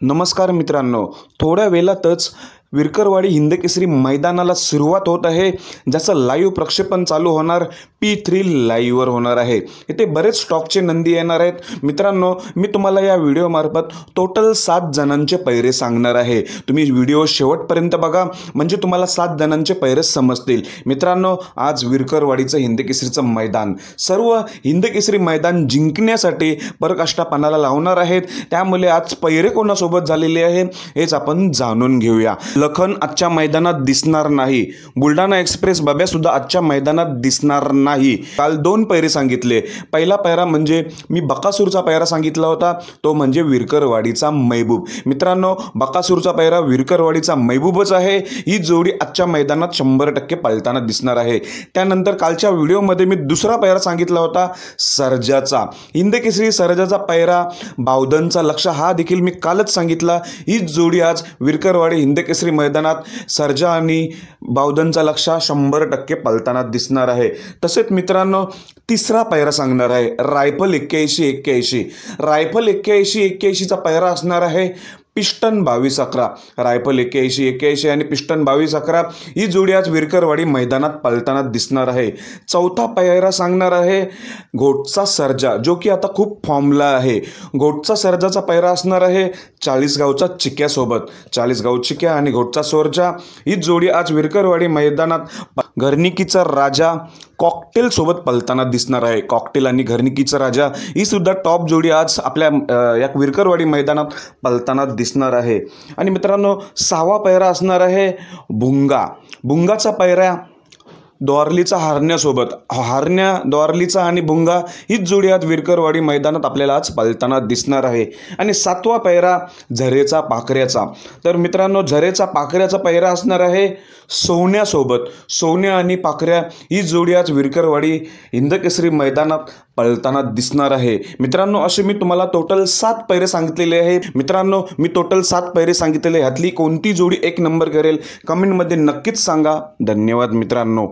नमस्कार मित्रांनो, थोड्या वेळातच विरकरवाडी हिंदकेसरी मैदानाला सुरुवात होत आहे, ज्याचं लाईव्ह प्रक्षेपण चालू होणार P3 लाईव्हवर होणार आहे। इथे बरेच स्टॉकचे नंदी येणार आहेत। मित्रांनो, मी तुम्हाला या व्हिडिओमार्फत टोटल 7 जणांचे पैरे सांगणार आहे। तुम्ही व्हिडिओ शेवटपर्यंत बघा, म्हणजे तुम्हाला 7 जणांचे पैरे समजतील। मित्रांनो, आज विरकरवाडीचं हिंदकेसरीचं मैदान सर्व हिंदकेसरी मैदान जिंकण्यासाठी पराकाष्ठापणाला लावणार आहेत। त्यामुळे आज पैरे कोणासोबत झालेले आहे हेच आपण जाणून घेऊया। लखन आजच्या मैदानात दिसणार नाही, बुलढाणा एक्सप्रेस बाब्या सुद्धा आजच्या मैदानात दिसणार नाही। काल 2 पैरे सांगितले। पहिला पैरा म्हणजे मी बकासूरचा पैरा सांगितला होता, तो म्हणजे विरकरवाडीचा महबूब। मित्रांनो, बकासूरचा पैरा विरकरवाडीचा महबूबच आहे। ही जोडी आजच्या मैदानात 100% पळताना दिसणार आहे। त्यानंतर कालच्या व्हिडिओमध्ये मी दुसरा पैरा सांगितला होता सर्जाचा, हिंदकेसरी सर्जाचा पैरा बावधनचा लक्ष, हा देखील मी कालच सांगितला। ही जोडी आज विरकरवाडी हिंदकेसरी मैदानात सर्जा आणि बावधनचा लक्ष 100% पळताना दिसणार आहे। तसेच मित्रांनो, तिसरा पैरा सांगणार आहे रायफल 81-81। रायफल 81-81चा पैरा असणार आहे पिस्टन 22-11। रायफल 81-81 आणि पिस्टन 22-11 ही जोडी आज विरकरवाडी मैदानात पळताना दिसणार आहे। चौथा पैरा सांगणार आहे घोटचा सर्जा, जो की आता खूप फॉर्मला आहे। घोटचा सर्जाचा पैरा असणार आहे 40गावचा चिक्यासोबत। 40गाव चिक्या आणि घोटचा सर्जा ही जोडी आज विरकरवाडी मैदानात घरनिकीचा राजा कॉकटेल सोबत पळताना दिसणार आहे। कॉकटेल आणि घरनिकीचा राजा ही सुद्धा टॉप जोडी आज आपल्या या विरकरवाडी मैदानात पळताना दिसणार आहे। आणि मित्रांनो, 6वा पैरा असणार आहे भुंगा। भुंगाचा पैरा द्वारलीचा हारण्यासोबत। हारण्या, द्वारलीचा आणि भुंगा हीच जोडी आज विरकरवाडी मैदानात आपल्याला आज पळताना दिसणार आहे। आणि 7वा पैरा झरेचा पाखऱ्याचा। तर मित्रांनो, झरेचा पाखऱ्याचा पैरा असणार आहे सोन्यासोबत। सोन्या आणि पाखऱ्या ही जोडी आज विरकरवाडी हिंदकेसरी मैदानात पळताना दिसणार आहे। मित्रांनो, असे मी तुम्हाला टोटल 7 पैरे सांगितलेले आहे। मित्रांनो, मी टोटल 7 पैरे सांगितलेले, ह्यातली कोणती जोडी 1 नंबर करेल कमेंटमध्ये नक्कीच सांगा। धन्यवाद मित्रांनो।